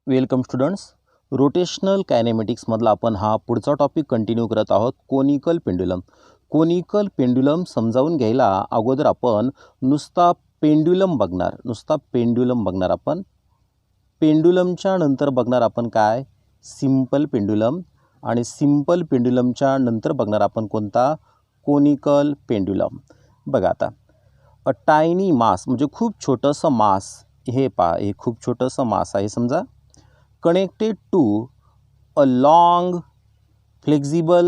Welcome students. Rotational कायनेमॅटिक्समधला आपण हा पुढचा टॉपिक कंटिन्यू करत आहोत, कोनिकल पेंड्युलम. कोनिकल पेंड्युलम समजावून घ्यायला अगोदर आपण नुसता पेंड्युलम बघणार आपण. पेंड्युलमच्या नंतर बघणार आपण काय, सिंपल पेंड्युलम, आणि सिंपल पेंड्युलमच्या नंतर बघणार आपण कोणता, कोनिकल पेंड्युलम. बघा आता, अ टायनी मास म्हणजे खूप छोटंसं मास, हे पहा, हे खूप छोटंसं मास आहे समजा, connected to a long flexible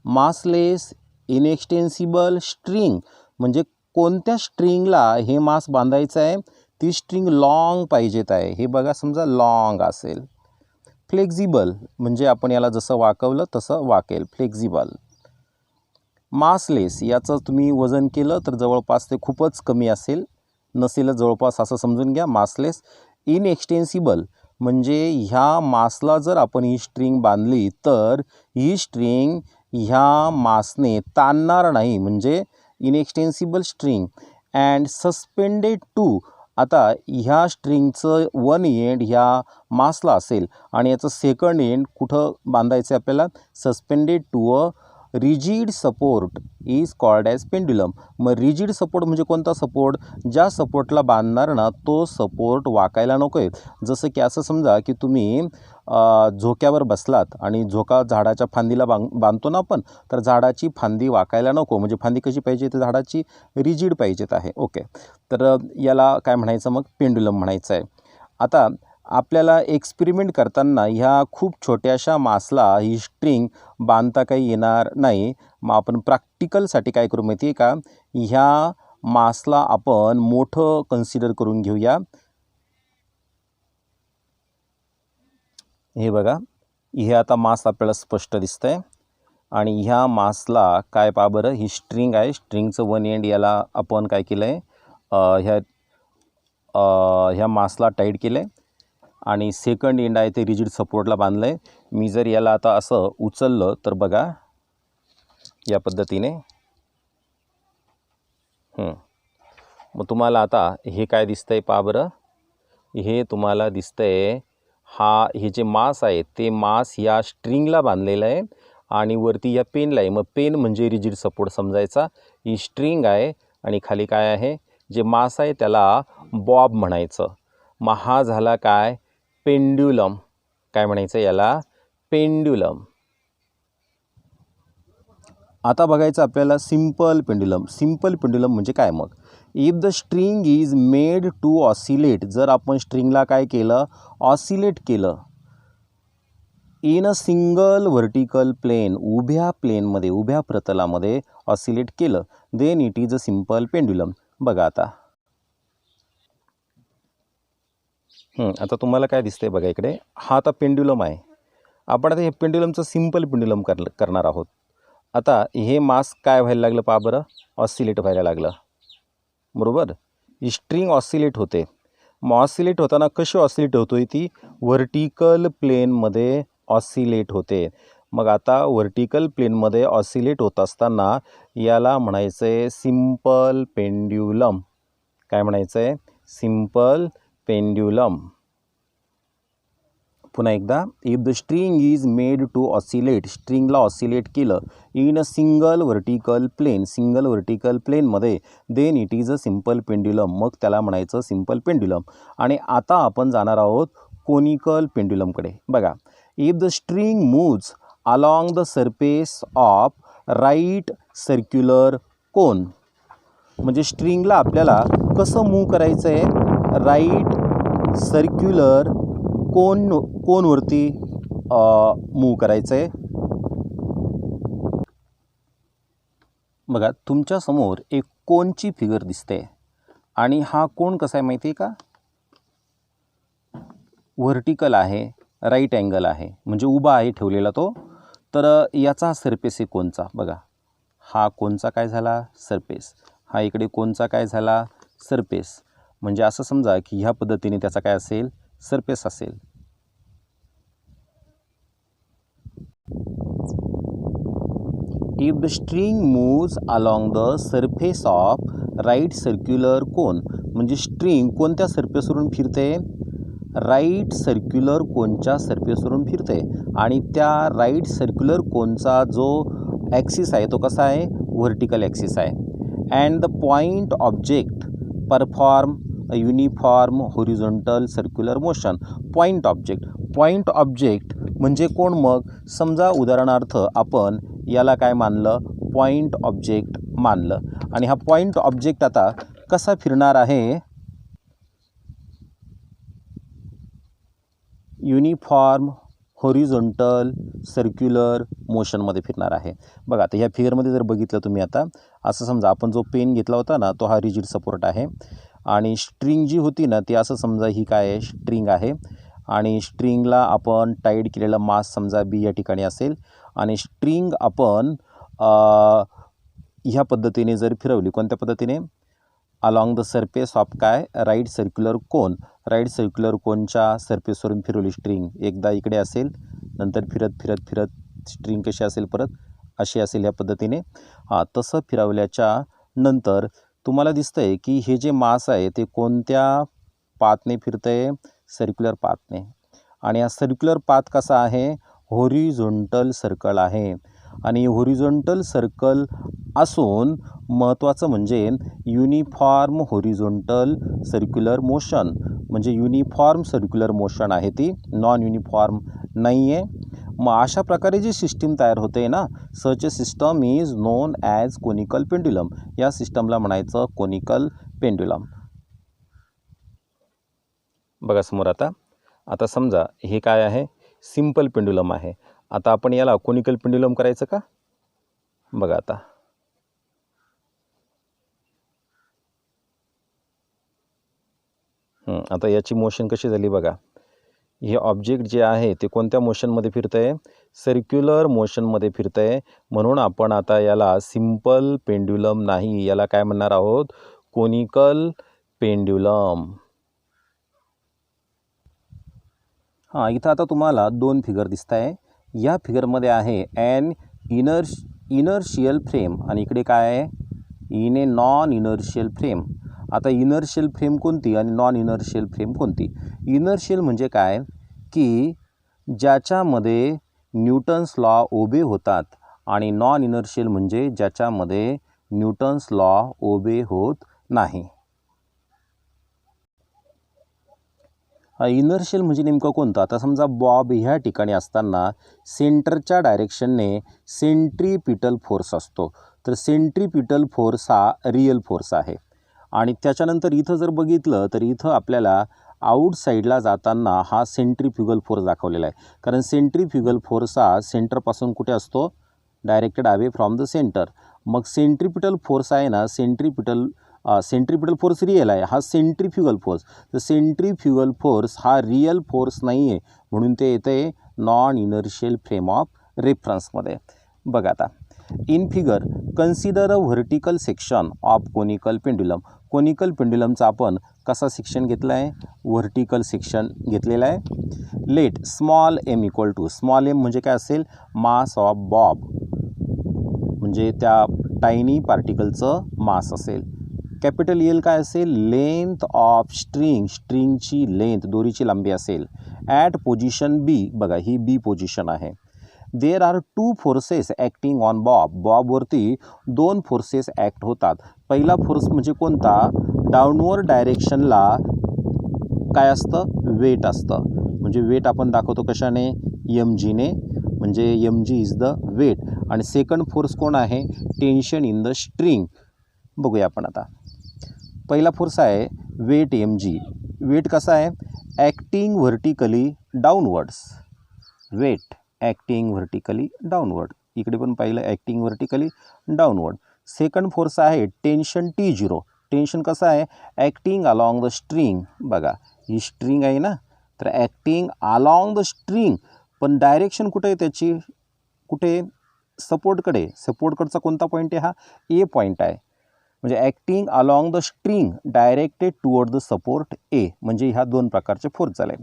massless inextensible string. म्हणजे कोणत्या स्ट्रिंगला हे मास बांधायचं आहे, ती स्ट्रिंग लॉंग पाहिजेत आहे. हे बघा, समजा लॉंग असेल. फ्लेक्झिबल म्हणजे आपण याला जसं वाकवलं तसं वाकेल, फ्लेक्झिबल. मासलेस, याचं तुम्ही वजन केलं तर जवळपास ते खूपच कमी असेल, नसेल जवळपास असं समजून घ्या, मासलेस. इनएक्सटेन्सिबल म्हणजे ह्या मासला जर आपण ही स्ट्रिंग बांधली तर ही स्ट्रिंग ह्या मासने ताणणार नाही, म्हणजे इनएक्सटेन्सिबल स्ट्रिंग. अँड सस्पेंडेड टू, आता ह्या स्ट्रिंगचं वन एंड ह्या मासला असेल आणि याचं सेकंड एंड कुठं बांधायचं आहे आपल्याला, suspended to a rigid support is called as pendulum. मग रिजिड सपोर्ट म्हणजे कोणता सपोर्ट, ज्या सपोर्टला बांधणार ना तो सपोर्ट वाकायला नको आहे. जसं की असं समजा की तुम्ही झोक्यावर बसलात आणि झोका झाडाच्या फांदीला बांधतो ना आपण, तर झाडाची फांदी वाकायला नको. म्हणजे फांदी कशी पाहिजे, तर झाडाची रिजिड पाहिजेत आहे. ओके, तर याला काय म्हणायचं, मग पेंड्युलम म्हणायचं आहे. आता आपल्याला एक्सपेरिमेंट करताना ह्या खूप छोट्याशा मासला ही स्ट्रिंग बांधता काही येणार नाही. मग आपण प्रॅक्टिकलसाठी काय करू माहिती आहे का, ह्या मासला आपण मोठं कन्सिडर करून घेऊया. हे बघा, हे आता मास आपल्याला स्पष्ट दिसतंय आणि ह्या मासला काय पहा बरं, ही स्ट्रिंग आहे, स्ट्रिंगचं वन एंड याला आपण काय केलं आहे, ह्या मासला टाईट केलं आहे आणि सेकंड एंड आहे ते रिजिड सपोर्टला बांधलं आहे. मी जर याला आता असं उचललं तर बघा या पद्धतीने, मग तुम्हाला आता हे काय दिसतंय पहा बरं, हे तुम्हाला दिसतंय हे जे मास आहे ते मास या स्ट्रिंगला बांधलेलं आहे आणि वरती या पेनला आहे. मग पेन म्हणजे रिजिड सपोर्ट समजायचा. ही स्ट्रिंग आहे आणि खाली काय आहे, जे मास आहे त्याला बॉब म्हणायचं. मग हा झाला काय, पेंड्युलम. काय म्हणायचं याला, पेंड्युलम. आता बघायचं आपल्याला सिंपल पेंड्युलम. सिंपल पेंड्युलम म्हणजे काय, मग if the string is made to oscillate, जर आपण स्ट्रिंगला काय केलं, ऑसिलेट केलं, in a single vertical plane, उभ्या प्लेनमध्ये, उभ्या प्रतलामध्ये ऑसिलेट केलं, then it is a simple pendulum. बघा आता, आता तुम्हाला काय दिसतंय बघा इकडे, हा आता पेंड्युलम आहे. आपण आता हे पेंड्युलमचं सिंपल पेंड्युलम करणार आहोत. आता हे मास काय व्हायला लागलं पहा बरं, ऑसिलेट व्हायला लागलं, बरोबर. ही स्ट्रिंग ऑसिलेट होते. मग ऑसिलेट होताना कशी ऑसिलेट होतोय, ती व्हर्टिकल प्लेनमध्ये ऑसिलेट होते. मग आता व्हर्टिकल प्लेनमध्ये ऑसिलेट होत असताना याला म्हणायचं आहे सिंपल पेंड्युलम. काय म्हणायचं आहे, सिंपल पेंड्युलम. पुन्हा एकदा, if the string is made to oscillate, स्ट्रिंगला ऑसिलेट केलं in a single vertical plane, single vertical प्लेनमध्ये, then it is a simple pendulum. मग त्याला म्हणायचं सिंपल पेंड्युलम. आणि आता आपण जाणार आहोत कोनिकल पेंड्युलमकडे. बघा, if the string moves along the surface of right circular cone, म्हणजे स्ट्रिंगला आपल्याला कसं मूव्ह करायचं आहे, राईट सर्क्युलर कोनवरती मूव्ह करायचं आहे. बघा, तुमच्यासमोर एक कोनची फिगर दिसते आणि हा कोन कसा आहे माहिती आहे का, व्हर्टिकल आहे, राईट अँगल आहे, म्हणजे उभा आहे ठेवलेला तो. तर याचा सरफेस आहे कोनचा. बघा, हा कोनचा काय झाला, सरफेस. हा इकडे कोनचा काय झाला, सरफेस. म्हणजे असं समजा की ह्या पद्धतीने त्याचा काय असेल, सरफेस असेल. If the string moves along the surface of right circular cone, म्हणजे स्ट्रिंग कोणत्या सरफेसवरून फिरते, राईट सर्क्युलर कोनच्या सरफेसवरून फिरते आणि त्या राईट सर्क्युलर कोनचा जो ॲक्सिस आहे तो कसा आहे, व्हर्टिकल ॲक्सिस आहे. And the point object perform uniform horizontal circular motion. Point object म्हणजे कोण मग? समजा उदाहरणार्थ आपण याला काय मानलं, पॉईंट ऑब्जेक्ट मानलं आणि हा पॉईंट ऑब्जेक्ट आता कसा फिरणार आहे, युनिफॉर्म हॉरिझॉन्टल सर्क्युलर मोशनमध्ये फिरणार आहे. बघा आता ह्या फिगरमध्ये जर बघितलं तुम्ही, आता असं समजा आपण जो पेन घेतला होता ना, तो हा रिजिड सपोर्ट आहे आणि स्ट्रिंग जी होती ना ती असं समजा ही काय आहे, स्ट्रिंग आहे आणि स्ट्रिंगला आपण टाईट केलेलं मास समजा बी या ठिकाणी असेल आणि स्ट्रिंग आपण ह्या पद्धतीने जर फिरवली, कोणत्या पद्धतीने, अलॉंग द सरफेस ऑफ काय, राईट सर्क्युलर कोनच्या सरफेसवरून फिरवली स्ट्रिंग. एकदा इकडे असेल, नंतर फिरत फिरत फिरत स्ट्रिंग कशी असेल, परत अशी असेल ह्या पद्धतीने. तसं फिरवल्याच्या नंतर तुम्हाला दिसतं आहे की हे जे मास आहे ते कोणत्या पाथने फिरतं आहे, सर्क्युलर पाथने. आणि हा सर्क्युलर पाथ कसा आहे, हॉरिझॉन्टल सर्कल आहे आणि हॉरिझॉन्टल सर्कल असून महत्त्वाचं म्हणजे युनिफॉर्म हॉरिझॉन्टल सर्क्युलर मोशन, म्हणजे युनिफॉर्म सर्क्युलर मोशन आहे ती, नॉन युनिफॉर्म नाही आहे. मग अशा प्रकारे जी सिस्टीम तयार होते ना, such a system is known as conical pendulum. या सिस्टमला म्हणायचं कोनिकल पेंड्युलम. बघा समोर आता समजा हे काय आहे, सिंपल पेंड्युलम आहे. आता आपण याला कोनिकल पेंड्युलम करायचं का? बघा आता याची मोशन कशी झाली बघा. हे ऑब्जेक्ट जे आहे ते कोणत्या मोशनमध्ये फिरतं आहे, सर्क्युलर मोशनमध्ये फिरतं आहे. म्हणून आपण आता याला सिंपल पेंड्युलम नाही, याला काय म्हणणार आहोत, कोनिकल पेंड्युलम. इथं आता तुम्हाला दोन फिगर दिसत आहे. या फिगरमध्ये आहे ॲन इनर्शियल फ्रेम आणि इकडे काय आहे, in a non inertial frame. आता इनर्शियल फ्रेम कोणती आणि नॉन इनर्शियल फ्रेम कोणती? इनर्शियल म्हणजे काय की ज्याच्यामध्ये न्यूटन्स लॉ ओबे होतात आणि नॉन इनर्शियल म्हणजे ज्याच्यामध्ये न्यूटन्स लॉ ओबे होत नाही. इनर्शियल म्हणजे नेमकं कोणतं? आता समजा बॉब ह्या ठिकाणी असताना सेंटरच्या डायरेक्शनने सेंट्रीपिटल फोर्स असतो, तर सेंट्रीपिटल फोर्स हा रिअल फोर्स आहे. आणि त्याच्यानंतर इथं जर बघितलं तर इथं आपल्याला आउटसाईडला जाताना हा सेंट्रीफ्युगल फोर्स दाखवलेला आहे, कारण सेंट्रीफ्युगल फोर्स हा सेंटरपासून कुठे असतो, directed away from the centre. मग सेंट्रीपिटल फोर्स आहे ना, सेंट्रीपिटल फोर्स रिअल आहे, हा सेंट्रीफ्युगल फोर्स. तर सेंट्रीफ्युगल फोर्स हा रिअल फोर्स नाही आहे, म्हणून ते येते नॉन इनर्शियल फ्रेम ऑफ रेफरन्समध्ये. बघा आता in figure consider a vertical section of conical pendulum. Conical पेंड्युलमचा आपण कसा सेक्शन घेतला आहे, व्हर्टिकल सेक्शन घेतलेला आहे. Let small m equal to, small m म्हणजे काय असेल, मास ऑफ बॉब, म्हणजे त्या टायनी पार्टिकलचं मास असेल. कॅपिटल एल काय असेल, लेंथ ऑफ स्ट्रिंगची लेंथ, दोरीची लांबी असेल. ॲट पोझिशन बी, बघा ही बी पोझिशन आहे. There are two forces acting on बॉबवरती दोन फोर्सेस ॲक्ट होतात. पहिला फोर्स म्हणजे कोणता, डाऊनवर्ड डायरेक्शनला काय असतं, वेट असतं. म्हणजे वेट आपण दाखवतो कशाने, एम जीने, म्हणजे M G is the weight. आणि सेकंड फोर्स कोण आहे, टेन्शन इन द स्ट्रिंग. बघूया आपण आता. पहिला फोर्स आहे वेट एम जी. वेट कसा आहे, acting vertically downwards, weight acting vertically downward. इकडे पण पाहिलं acting vertically downward. Second force आहे टेन्शन T0. टेन्शन कसं आहे, ॲक्टिंग अलॉंग द स्ट्रिंग. बघा ही स्ट्रिंग आहे ना, तर ॲक्टिंग अलॉंग द स्ट्रिंग, पण डायरेक्शन कुठे आहे त्याची, कुठे, सपोर्टकडे. सपोर्टकडचा कोणता पॉईंट आहे, हा ए पॉईंट आहे. म्हणजे acting along the string directed toward the support A, म्हणजे ह्या दोन प्रकारचे फोर्स झाले.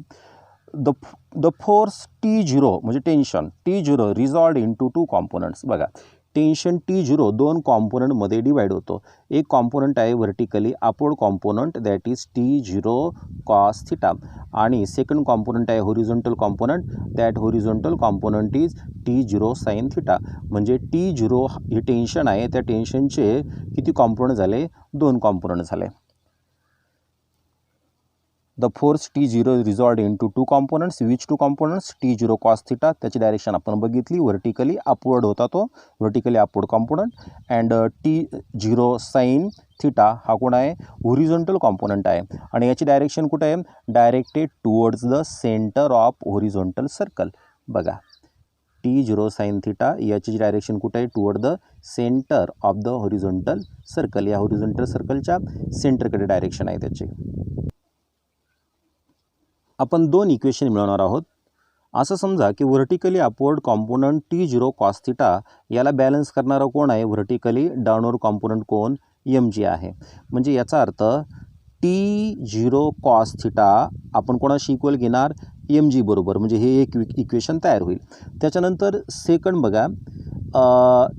द फोर्स T0 म्हणजे tension T0 resolved into two components. बघा टेन्शन T0 दोन कॉम्पोनंटमध्ये डिवाइड होतो. एक कॉम्पोनंट आहे vertically upward component that is T0 cos theta आणि सेकंड कॉम्पोनंट आहे horizontal component that horizontal component is T0 sine theta. म्हणजे T0 हे टेन्शन आहे, त्या टेन्शनचे किती कॉम्पोनंट झाले, दोन कॉम्पोनंट झाले. The force T0 is resolved into two components. Which two components? T0 cos theta, त्याची डायरेक्शन आपण बघितली, व्हर्टिकली अपवर्ड होता तो vertically upward component. And T0 sine theta हा कोण आहे, हॉरिझॉन्टल कॉम्पोनंट आहे आणि याची डायरेक्शन कुठे आहे, directed towards the centre of horizontal circle. बघा T0 साइन थिटा याची डायरेक्शन कुठे आहे, toward the centre of the horizontal circle. या हॉरिझॉन्टल सर्कलच्या सेंटरकडे डायरेक्शन आहे त्याची. आपण दोन इक्वेशन मिळवणार आहोत. असं समजा की vertically upward component T0 cos theta याला बॅलन्स करणारा कोण आहे, व्हर्टिकली डाऊनवर्ड कॉम्पोनंट कोण, mg आहे. म्हणजे याचा अर्थ T0 कॉस थिटा आपण कोणाशी इक्वल घेणार, mg बरोबर. म्हणजे हे एक इक्वेशन तयार होईल. त्याच्यानंतर सेकंड बघा,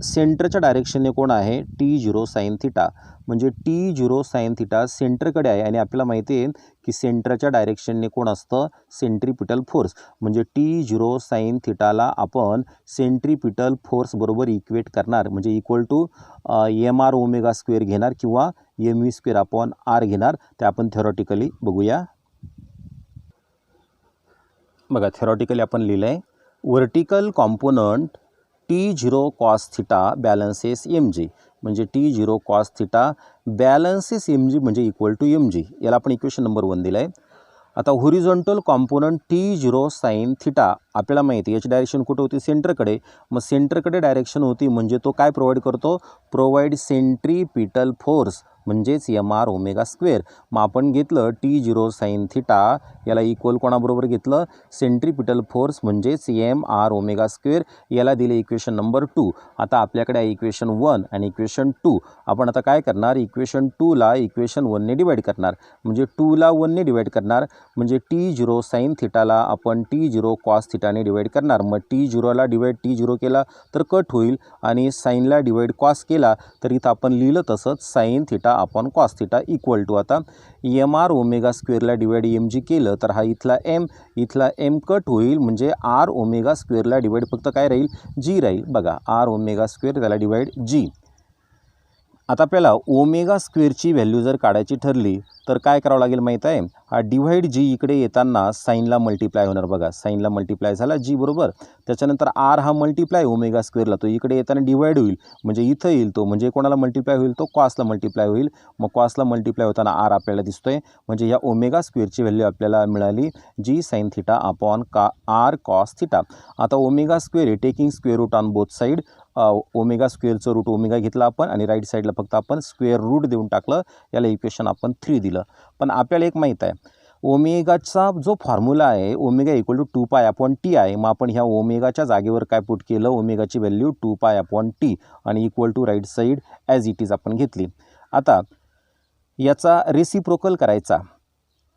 सेंटरच्या डायरेक्शनने कोण आहे, T0 साइन थिटा. म्हणजे T0 साइन थिटा सेंटरकडे आहे आणि आपल्याला माहिती आहे की सेंटरच्या डायरेक्शनने कोण असतं, सेंट्रीपिटल फोर्स. म्हणजे T0 साइन थिटाला आपण सेंट्रीपिटल फोर्स बरोबर इक्वेट करणार, म्हणजे equal to mr omega square घेणार किंवा mv स्क्वेअर अपॉन r घेणार. ते आपण थेरॉटिकली बघूया. बघा थेरॉटिकली आपण लिहिलं आहे, vertical component T0 cos theta balances mg. म्हणजे T0 cos theta balances mg म्हणजे इक्वल टू mg. याला आपण इक्वेशन नंबर 1 दिलं आहे. आता horizontal component T0 sine theta आपल्याला माहिती आहे याची डायरेक्शन कुठे होती, सेंटरकडे. मग सेंटरकडे डायरेक्शन होती म्हणजे तो काय प्रोव्हाइड करतो, प्रोव्हाइड सेंट्रीपिटल फोर्स म्हणजेच mr ओमेगा स्क्वेअर. मग आपण घेतलं T0 साइन थिटा याला इक्वल कोणाबरोबर घेतलं, सेंट्रीपिटल फोर्स म्हणजेच mr ओमेगा स्क्वेअर. याला दिले इक्वेशन नंबर 2. आता आपल्याकडे आहे इक्वेशन 1 आणि इक्वेशन 2. आपण आता काय करणार, इक्वेशन 2ला इक्वेशन 1ने डिवाइड करणार. म्हणजे 2ला 1ने डिवाइड करणार म्हणजे T0 साइन थिटाला आपण T0 कॉस थिटाने डिवाइड करणार. मग T0ला डिवाइड T0 केला तर कट होईल आणि साईनला डिवाइड कॉस केला तर इथं आपण लिहिलं तसंच sine theta upon cos theta equal to आता mr ओमेगा स्क्वेअरला डिवाइड mg केलं तर हा इथला m कट होईल म्हणजे r ओमेगा स्क्वेअरला डिवाइड फक्त काय राहील, g राहील. बघा r ओमेगा स्क्वेअर त्याला डिवाइड g. आता आपल्याला ओमेगा स्क्वेअरची व्हॅल्यू जर काढायची ठरली तर काय करावं लागेल माहीत आहे, हा डिवाइड जी इकडे येताना साईनला मल्टिप्लाय होणार. बघा साईनला मल्टिप्लाय झाला जी बरोबर. त्याच्यानंतर आर हा मल्टिप्लाय ओमेगा स्क्वेअरला, तो इकडे येताना डिवाइड होईल म्हणजे इथं येईल तो, म्हणजे कोणाला मल्टिप्लाय होईल, तो कॉसला मल्टिप्लाय होईल. मग कॉसला मल्टिप्लाय होताना आर आपल्याला दिसतोय म्हणजे या ओमेगा स्क्वेअरची व्हॅल्यू आपल्याला मिळाली जी sine theta upon r cos theta. आता ओमेगा स्क्वेअर आहे taking square root on both side. Omega स्क्वेअरचं रूट ओमेगा घेतला आपण आणि राईट साईडला फक्त आपण स्क्वेअर रूट देऊन टाकलं. याला इक्वेशन आपण 3 दिलं. पण आपल्याला एक माहीत आहे ओमेगाचा जो फॉर्म्युला आहे omega equal to 2 pi upon T आहे. मग आपण ह्या ओमेगाच्या जागेवर काय पुट केलं, ओमेगाची व्हॅल्यू 2 पाय अपॉन टी आणि equal to right side as it is आपण घेतली. आता याचा रेसिप्रोकल करायचा.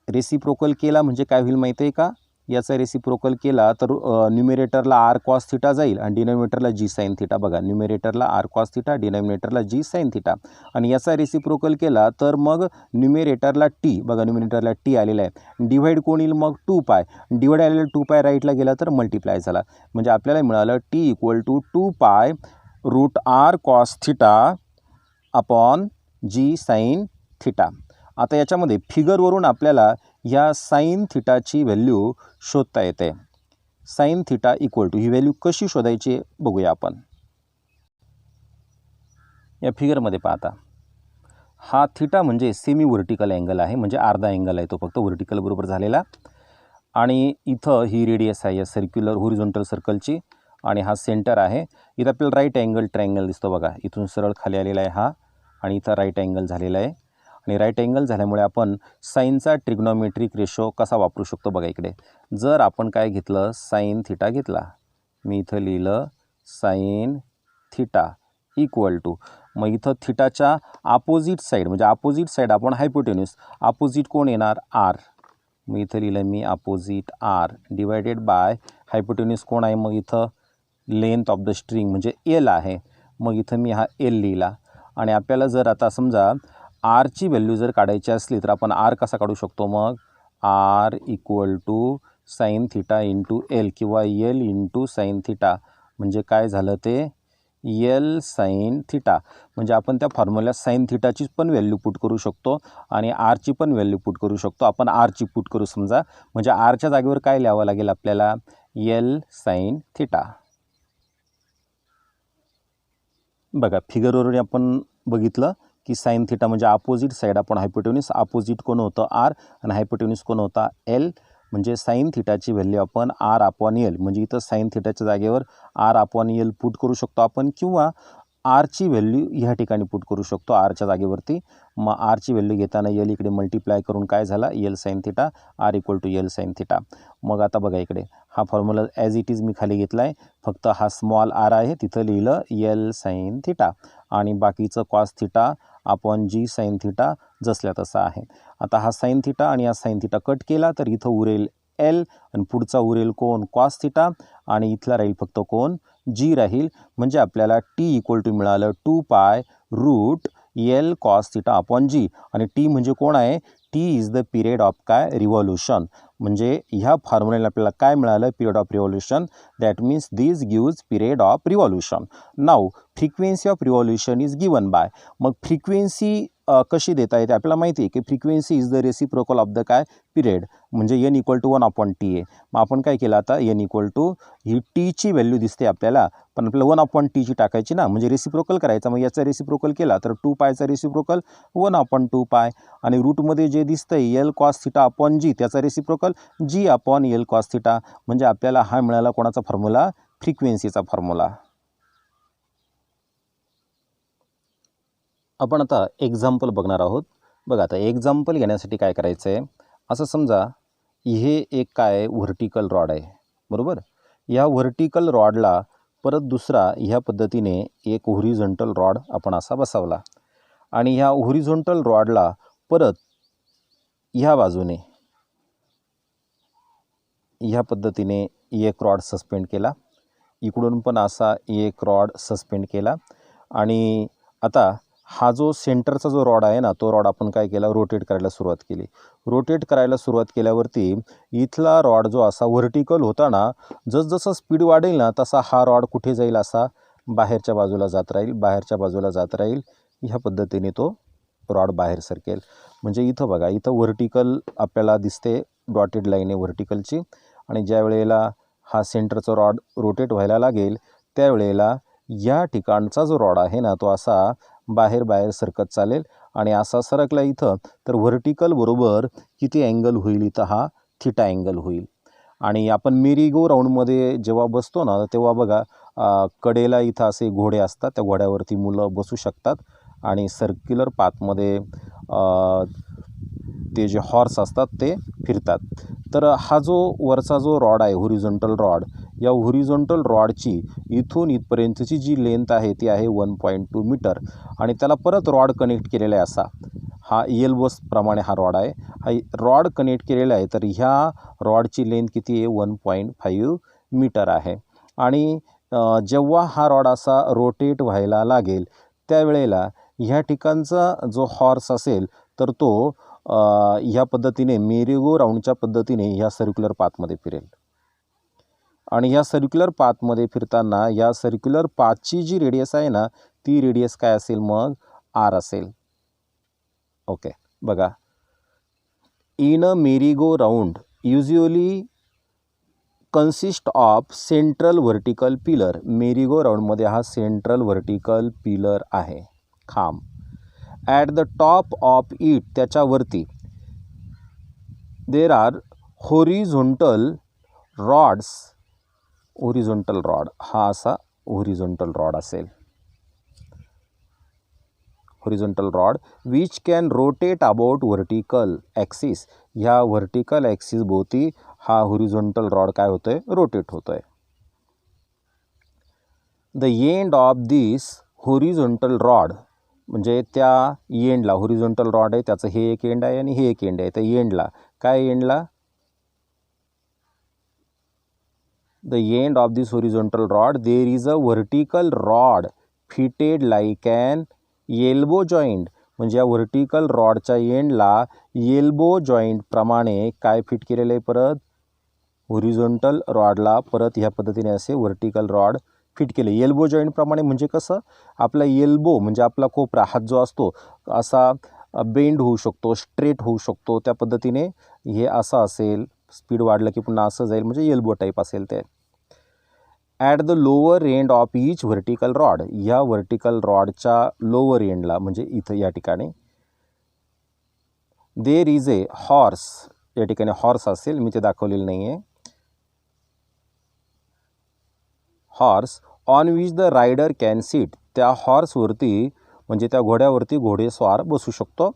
रेसिप्रोकल केला म्हणजे काय होईल माहिती आहे का, याचा रेसिप्रोकल केला तर न्यूमिरेटरला आर कॉस थिटा जाईल आणि डिनॉमिनेटरला जी साइन थिटा. बघा न्यूमिरेटरला आर कॉस थिटा, डिनॉमिनेटरला जी साइन थिटा. आणि याचा रेसिप्रोकल केला तर मग न्यूमिरेटरला टी, बघा न्यूमिरेटरला टी आलेला आहे. डिवाइड कोण येईल मग 2 पाय. डिवाइड आलेला 2 पाय राईटला गेला तर मल्टिप्लाय झाला. म्हणजे आपल्याला मिळालं T equal to 2 pi root r cos theta upon g sine theta. आता याच्यामध्ये फिगरवरून आपल्याला ह्या साइन थिटाची व्हॅल्यू शोधता येते. साइन थिटा इक्वल टू ही व्हॅल्यू कशी शोधायची बघूया आपण. या फिगरमध्ये पाहता हा थिटा म्हणजे सेमी व्हर्टिकल अँगल आहे, म्हणजे अर्धा अँगल आहे तो फक्त व्हर्टिकल बरोबर झालेला. आणि इथं ही रेडियस आहे या सर्क्युलर हॉरिझॉन्टल सर्कलची आणि हा सेंटर आहे. इथं आपल्याला राईट अँगल ट्रायंगल दिसतो. बघा इथून सरळ खाली आलेला आहे हा आणि इथं राईट अँगल झालेला आहे. आणि राईट अँगल झाल्यामुळे आपण साईनचा ट्रिग्नोमेट्रिक रेशो कसा वापरू शकतो बघा इकडे. जर आपण काय घेतलं, साइन थिटा घेतला, मी इथं लिहिलं साइन थिटा इक्वल टू, मग इथं थिटाच्या अपोजिट साईड म्हणजे अपोजिट साईड आपण हायपोटेन्यूस, अपोजिट कोण येणार आर, मी इथं लिहिलं मी opposite r divided by hypotenuse कोण आहे, मग इथं लेंथ ऑफ द स्ट्रिंग म्हणजे एल आहे. मग इथं मी हा एल लिहिला. आणि आपल्याला जर आता समजा आरची व्हॅल्यू जर काढायची असली तर आपण आर कसा काढू शकतो, मग R equal to sine theta into L किंवा एल इंटू साईन थिटा, म्हणजे काय झालं ते एल साईन थिटा. म्हणजे आपण त्या फॉर्म्युल्यात साईन थिटाची पण व्हॅल्यू पुट करू शकतो आणि आरची पण व्हॅल्यू पुट करू शकतो. आपण आरची पुट करू समजा, म्हणजे आरच्या जागेवर काय लिहावं लागेल आपल्याला, एल साईन थिटा. बघा फिगरवरून आपण बघितलं की साईन थिटा म्हणजे अपोजिट साईड, आपण हायपोटेन्यूस अपोजिट कोण होतं आर आणि हायपोटेन्यूस कोण होता एल. म्हणजे साईन थिटाची व्हॅल्यू आपण आर अपॉन एल, म्हणजे इथं साईन थिटाच्या जागेवर आर अपॉन एल पुट करू शकतो आपण, किंवा आरची व्हॅल्यू ह्या ठिकाणी पुट करू शकतो आरच्या जागेवरती. मग आरची व्हॅल्यू घेताना एल इकडे मल्टिप्लाय करून काय झाला L sine theta, R equal to L sine theta. मग आता बघा इकडे हा फॉर्म्युला ॲज इट इज मी खाली घेतला आहे, फक्त हा स्मॉल आर आहे तिथं लिहिलं एल साईन थिटा आणि बाकीचं कॉस थिटा अपॉन जी साईन थिटा जसल्या तसा आहे. आता हा साईन थिटा आणि हा साईन थिटा कट केला तर इथं उरेल एल आणि पुढचा उरेल कोण कॉस थिटा आणि इथला राहील फक्त कोण जी राहील. म्हणजे आपल्याला टी इक्वल टू मिळालं 2 pi root L cos theta upon g. आणि टी म्हणजे कोण आहे, T is the period of काय रिव्हॉल्युशन. म्हणजे ह्या फॉर्म्युल्याला आपल्याला काय मिळालं, period of revolution. That means this gives period of revolution. Now frequency of revolution is given by. मग फ्रिक्वेन्सी कशी देता येते आपल्याला माहिती आहे की frequency is the reciprocal of the काय पिरियड, म्हणजे n equal to 1 upon T आहे. मग आपण काय केलं आता एन इक्वल टू ही टीची व्हॅल्यू दिसते आपल्याला, पण आपल्याला 1 अपॉन टीची टाकायची ना, म्हणजे रेसिप्रोकल करायचा. मग याचा रेसिप्रोकल केला तर 2 पायचा रेसिप्रोकल 1 अपॉन 2 पाय आणि रूटमध्ये जे दिसतंय एल कॉस थिटा अपॉन जी त्याचा रेसिप्रोकल जी अपॉन एल कॉस थिटा. म्हणजे आपल्याला हा मिळाला कोणाचा फॉर्म्युला, फ्रिक्वेन्सीचा फॉर्म्युला. आपण आता एक्झाम्पल बघणार आहोत. बघा आता एक्झाम्पल घेण्यासाठी काय करायचं आहे, असं समजा हे एक काय व्हर्टिकल रॉड आहे बरोबर. या व्हर्टिकल रॉडला परत दुसरा ह्या पद्धतीने एक होरिझॉन्टल रॉड आपण असा बसवला आणि ह्या होरिझॉन्टल रॉडला परत ह्या बाजूने ह्या पद्धतीने एक रॉड सस्पेंड केला, इकडून पण असा एक रॉड सस्पेंड केला आणि आता हा जो सेंटरचा जो रॉड आहे ना तो रॉड आपण काय केला रोटेट करायला सुरुवात केली. रोटेट करायला सुरुवात केल्यावरती इथला रॉड जो असा व्हर्टिकल होता ना, जसजसं स्पीड वाढेल ना तसा हा रॉड कुठे जाईल, असा बाहेरच्या बाजूला जात राहील, बाहेरच्या बाजूला जात राहील. ह्या पद्धतीने तो रॉड बाहेर सरकेल. म्हणजे इथं बघा इथं व्हर्टिकल आपल्याला दिसते, डॉटेड लाईन आहे व्हर्टिकलची. आणि ज्या वेळेला हा सेंटरचा रॉड रोटेट व्हायला लागेल त्यावेळेला या ठिकाणचा जो रॉड आहे ना तो असा बाहेर बाहेर सरकत चालेल आणि असा सरकला इथं तर व्हर्टिकल बरोबर किती अँगल होईल, इथं हा थिटा अँगल होईल. आणि आपण मेरी गो राऊंडमध्ये जेव्हा बसतो ना तेव्हा बघा कडेला इथं असे घोडे असतात, त्या घोड्यावरती मुलं बसू शकतात आणि सर्क्युलर पाथमध्ये ते जे हॉर्स असतात ते फिरतात. तर हा जो वरचा जो रॉड आहे होरिझॉन्टल रॉड, या होरिझॉन्टल रॉडची इथून इथपर्यंतची जी लेंथ आहे ती आहे 1.2 मीटर आणि त्याला परत रॉड कनेक्ट केलेला आहे. असा हा एल बसप्रमाणे हा रॉड आहे, हा रॉड कनेक्ट केलेला आहे. तर ह्या रॉडची लेंथ किती आहे 1.5 मीटर आहे. आणि जेव्हा हा रॉड असा रोटेट व्हायला लागेल त्यावेळेला ह्या ठिकाणचा जो हॉर्स असेल तर तो ह्या पद्धतीने मेरीगो राऊंडच्या पद्धतीने ह्या सर्क्युलर पाथमध्ये फिरेल. आणि ह्या सर्क्युलर पाथमध्ये फिरताना या सर्क्युलर पाथची जी रेडियस आहे ना ती रेडियस काय असेल, मग आर असेल. ओके बघा, in a merry go round usually consist of central vertical pillar. Merry go राऊंडमध्ये हा सेंट्रल व्हर्टिकल पिलर आहे, खांब. At the top of it त्याच्यावरती there are horizontal rods. Horizontal rod हा असा होरिझॉन्टल रॉड असेल, horizontal rod which can rotate about vertical axis. ह्या vertical axis भोवती हा होरिझॉन्टल रॉड काय होतोय, रोटेट होतोय. The end of this horizontal rod, म्हणजे त्या एंडला होरिझॉन्टल रॉड आहे त्याचं हे एक एंड आहे आणि हे एक एंड आहे. त्या एंडला काय, एंडला the end of this horizontal rod there is a vertical rod fitted like an elbow joint, म्हणजे या व्हर्टिकल रॉडच्या एंडला एल्बो जॉईंट प्रमाणे काय फिट केलेलं आहे, परत हॉरिझॉन्टल रॉडला परत ह्या पद्धतीने असे व्हर्टिकल रॉड फिट केले एल्बो जॉईंट प्रमाणे. म्हणजे कसं, आपला एल्बो म्हणजे आपला कोपरा, हात जो असतो असा बेंड होऊ शकतो, स्ट्रेट होऊ शकतो, त्या पद्धतीने हे असं असेल, स्पीड वाढलं की पुन्हा असं जाईल, म्हणजे एल्बो टाईप असेल ते. At the lower end of each vertical rod, ह्या व्हर्टिकल रॉडच्या लोअर एंडला म्हणजे इथं या ठिकाणी देर इज ए हॉर्स, या ठिकाणी हॉर्स असेल, मी ते दाखवलेलं नाही आहे. Horse on which the rider can seat, त्या हॉर्सवरती म्हणजे त्या घोड्यावरती घोडेस्वार बसू शकतो.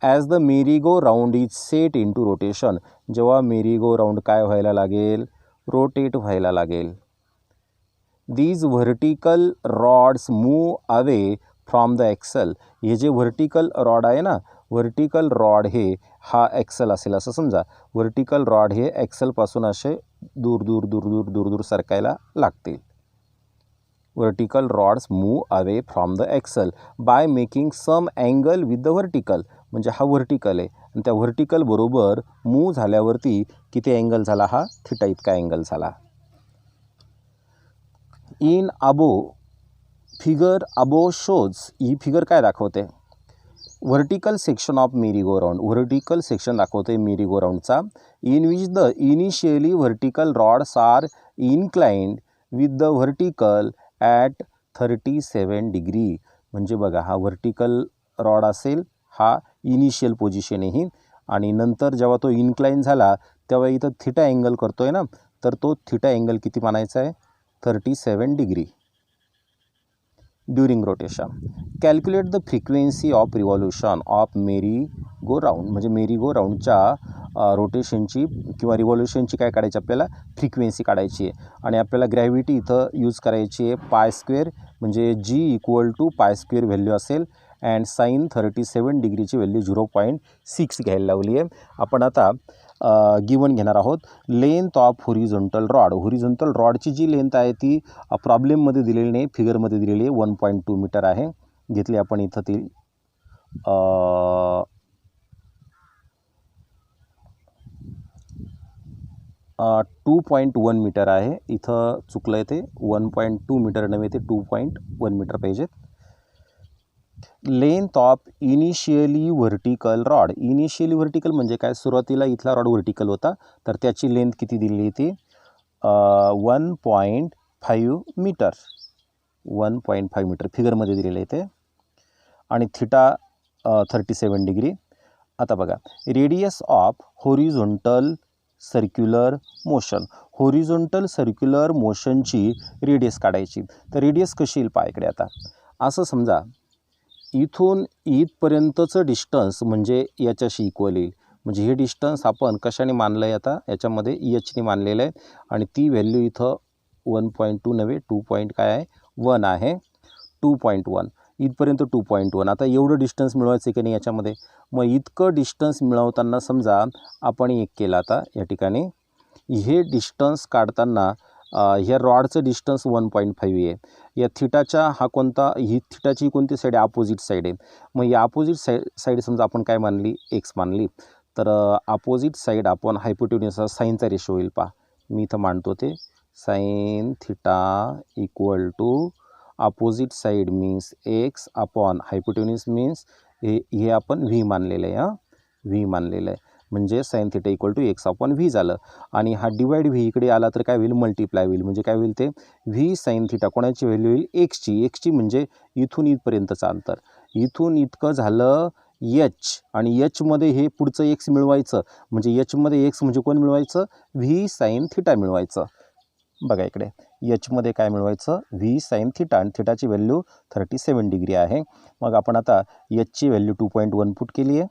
As the merry go round is set in to rotation, जेव्हा मेरी गो राऊंड काय व्हायला लागेल, रोटेट व्हायला लागेल. These vertical rods move away from the axle, हे जे व्हर्टिकल रॉड आहे ना, व्हर्टिकल रॉड हे हा एक्सेल असेल असं समजा. व्हर्टिकल रॉड हे एक्सेलपासून असे दूर दूर दूर दूर दूर दूर सरकायला लागतील. Vertical rods move away from the axle by making some angle with the vertical, म्हणजे हा व्हर्टिकल आहे आणि त्या व्हर्टिकल बरोबर मूव झाल्यावरती किती अँगल झाला, हा थिटा इतका अँगल झाला. In above figure above shows, ही फिगर काय दाखवते, vertical section of merry go round, vertical section दाखवते मेरी गो राऊंडचा. In which the initially vertical rods are inclined with the vertical at 37 degree, म्हणजे बघा हा व्हर्टिकल रॉड असेल, हा इनिशियल पोझिशन आहे ही, आणि नंतर जेव्हा तो इन्क्लाइन झाला तेव्हा इथं थिटा अँगल करतो आहे ना, तर तो थिटा अँगल किती मानायचा आहे, 37 degree during rotation. Calculate the frequency of revolution of merry go round, म्हणजे मेरी गो राऊंडच्या रोटेशनची किंवा रिव्हॉल्युशनची काय काढायची, आपल्याला फ्रिक्वेन्सी काढायची आहे. आणि आपल्याला ग्रॅव्हिटी इथं यूज करायची आहे पाय स्क्वेअर, म्हणजे g equal to pi square value असेल, अँड साईन 37 डिग्रीची व्हॅल्यू 0.6 घ्यायला लावली आहे. आपण आता गिवन घेणार आहोत. Length of horizontal rod, horizontal रॉडची जी लेंथ आहे ती प्रॉब्लेममध्ये दिलेली नाही, फिगरमध्ये दिलेली आहे, 1.2 मीटर आहे. घेतली आपण इथं ती 2.1 मीटर आहे. इथं चुकलं आहे, ते 1.2 मीटर नव्हे, ते 2.1 मीटर पाहिजेत. Length of initially vertical rod, initially vertical म्हणजे काय, सुरुवातीला इथला रॉड व्हर्टिकल होता, तर त्याची लेंथ किती दिलेली ती 1.5 मीटर, 1.5 मीटर फिगरमध्ये दिलेलं आहे ते. आणि थिटा 37 डिग्री. आता बघा, radius of horizontal circular motion, horizontal circular मोशनची रेडियस काढायची. तर रेडियस कशी येईल पायाकडे, आता असं समजा इथून इथपर्यंतचं डिस्टन्स म्हणजे याच्याशी इक्वल येईल. म्हणजे हे डिस्टन्स आपण कशाने मानलं आहे, आता याच्यामध्ये एचने मानलेलं आहे, आणि ती व्हॅल्यू इथं 1.2 नव्हे 2. काय आहे 1 आहे, 2.1 इथपर्यंत 2.1. आता एवढं डिस्टन्स मिळवायचं की नाही याच्यामध्ये, मग इतकं डिस्टन्स मिळवताना समजा आपण एक केलं, आता या ठिकाणी हे डिस्टन्स काढताना ह्या रॉडचं डिस्टन्स 1.5 आहे. या थिटाच्या हा कोणता, ही थिटाची कोणती साईड आहे, अपोजिट साईड आहे. मग या अपोजिट साईड समजा आपण काय मानली, एक्स मानली, तर अपोजिट साईड आपण हायपोटेन्यूसचा साईनचा रेशो होईल. पहा मी इथं मांडतो ते, sine theta equal to opposite side means X upon hypotenuse means हे आपण व्ही मानलेलं आहे, व्ही मानलेलं आहे, म्हणजे sine theta equal to X upon V झालं. आणि हा डिवाइड व्ही इकडे आला तर काय होईल, मल्टिप्लाय होईल, म्हणजे काय होईल ते व्ही साईन थिटा, कोणाची व्हॅल्यू होईल, एक्सची म्हणजे इथून इथपर्यंतचं अंतर, इथून इतकं झालं एच, आणि एचमध्ये हे पुढचं एक्स मिळवायचं, म्हणजे एचमध्ये एक्स म्हणजे कोण मिळवायचं, व्ही साईन थिटा मिळवायचं. बघा इकडे एचमध्ये काय मिळवायचं, व्ही साईन थिटा, आणि थिटाची व्हॅल्यू 37 डिग्री आहे. मग आपण आता एचची व्हॅल्यू 2.1 पुट केली आहे,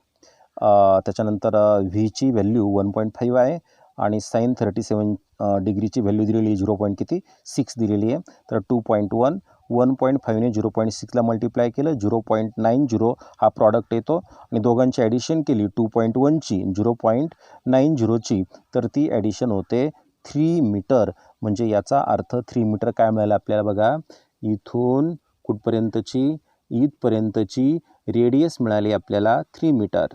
त्याच्यानंतर व्हीची व्हॅल्यू 1.5 आहे, आणि साईन 37 डिग्रीची व्हॅल्यू दिलेली 0.6 दिलेली आहे. तर 2.1 1.5ने 0.6ला मल्टिप्लाय केलं, 0.90 हा प्रॉडक्ट येतो, आणि दोघांची ॲडिशन केली 2.1ची 0.90ची, तर ती ॲडिशन होते 3 मीटर. म्हणजे याचा अर्थ 3 मीटर काय मिळालं आपल्याला, बघा इथून कुठपर्यंतची, इथपर्यंतची रेडियस मिळाली आपल्याला 3 मीटर.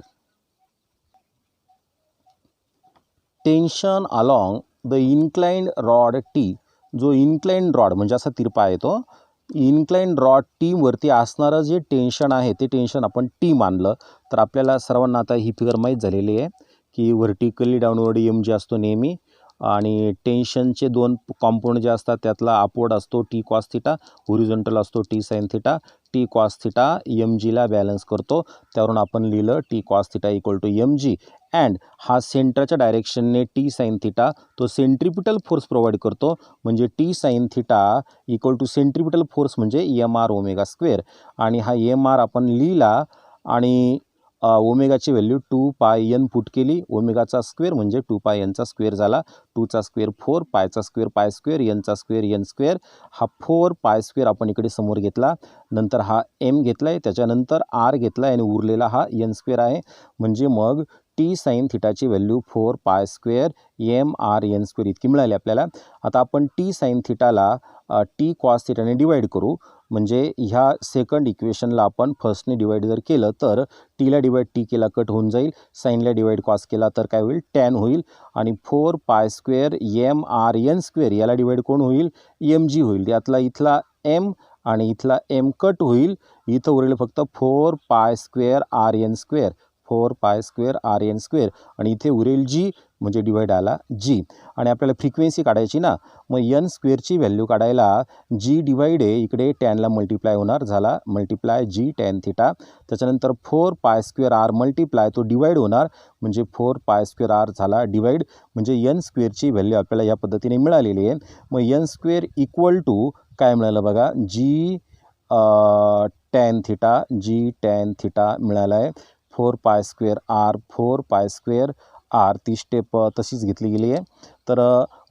Tension along the inclined rod T, जो इन्क्लाइंड रॉड म्हणजे असा तिरपा आहे तो, इन्क्लाइंड रॉड टी वरती असणारं जे टेन्शन आहे ते टेन्शन आपण टी मानलं तर आपल्याला सर्वांना आता ही फिगर माहीत झालेली आहे की व्हर्टिकली डाऊनवर्ड एम जी असतो नेहमी, आणि टेन्शनचे दोन कॉम्पोनंट जे असतात त्यातला अपवर्ड असतो टी कॉस थिटा, होरिझॉन्टल असतो T sine theta. T cos theta M जीला बॅलन्स करतो, त्यावरून आपण लिहिलं T cos theta equal to M G. And हा सेंटरच्या डायरेक्शनने टी साइन थिटा तो सेंट्रिपिटल फोर्स प्रोव्हाइड करतो, म्हणजे T sine theta equal to centripetal force म्हणजे एम आर ओमेगा स्क्वेअर. आणि हा एम आर आपण लिहिला आणि ओमेगाची व्हॅल्यू 2 पाय एन पुट केली, ओमेगाचा स्क्वेअर म्हणजे 2 पाय एनचा स्क्वेअर झाला, 2चा स्क्वेअर 4, पायचा स्क्वेअर पाय स्क्वेअर, एनचा स्क्वेअर एन स्क्वेअर. हा 4 पाय स्क्वेअर आपण इकडे समोर घेतला, नंतर हा एम घेतला आहे, त्याच्यानंतर आर घेतला आहे आणि उरलेला हा एन स्क्वेअर आहे. म्हणजे मग T sign थिटाची value 4 pi square M R N square इतकी मिळाली आपल्याला. आता आपण टी साइन थिटाला टी कॉस थिटाने डिवाईड करू, म्हणजे ह्या सेकंड इक्वेशनला आपण फर्स्टने डिवाईड जर केलं तर टीला डिवाईड टी केला कट होऊन जाईल, साईनला डिवाईड कॉस केला तर काय होईल टॅन होईल, आणि 4 pi square M R N square याला डिवाईड कोण होईल एम जी होईल. यातला इथला एम आणि इथला एम कट होईल, इथं उरलेलं फक्त 4 pi square R N square, 4 pi square R N square, आणि इथे उरेल जी म्हणजे डिवाईड आला जी. आणि आपल्याला फ्रिक्वेन्सी काढायची ना, मग एन स्क्वेअरची व्हॅल्यू काढायला जी डिवाईड आहे इकडे टॅनला मल्टिप्लाय होणार, झाला मल्टिप्लाय जी टॅन थिटा. त्याच्यानंतर 4 पाय स्क्वेअर आर मल्टिप्लाय तो डिवाईड होणार, म्हणजे 4 पाय स्क्वेअर आर झाला डिवाईड, म्हणजे एन स्क्वेअरची व्हॅल्यू आपल्याला या पद्धतीने मिळालेली आहे. मग एन स्क्वेअर इक्वल टू काय मिळालं बघा, जी टॅन थिटा, जी टॅन थिटा मिळाला आहे. 4 pi square R, 4 pi square R, ती स्टेप तशीच घेतली गेली आहे. तर